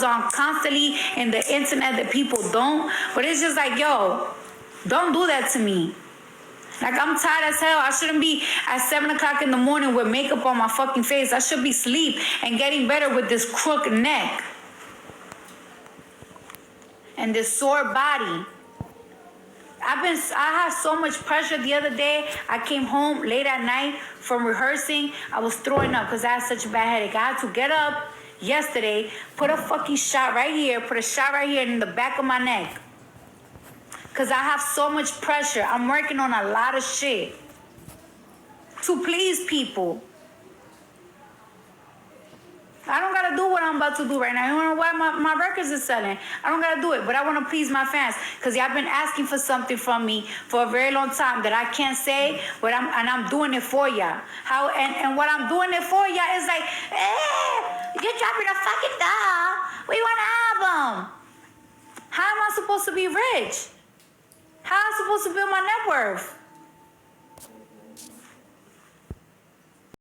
was on constantly in the internet that people don't. But it's just like, yo, don't do that to me. Like, I'm tired as hell. I shouldn't be at 7 o'clock in the morning with makeup on my fucking face. I should be asleep and getting better with this crooked neck and this sore body. I had so much pressure the other day. I came home late at night from rehearsing. I was throwing up because I had such a bad headache. I had to get up yesterday, put a fucking shot right here, put a shot right here in the back of my neck. Because I have so much pressure. I'm working on a lot of shit to please people. I don't gotta do what I'm about to do right now. You wanna know why my records is selling? I don't gotta do it, but I wanna please my fans because y'all been asking for something from me for a very long time that I can't say, but I'm doing it for y'all. And what I'm doing it for y'all is like, you're dropping a fucking doll. We want an album. How am I supposed to be rich? How am I supposed to build my net worth?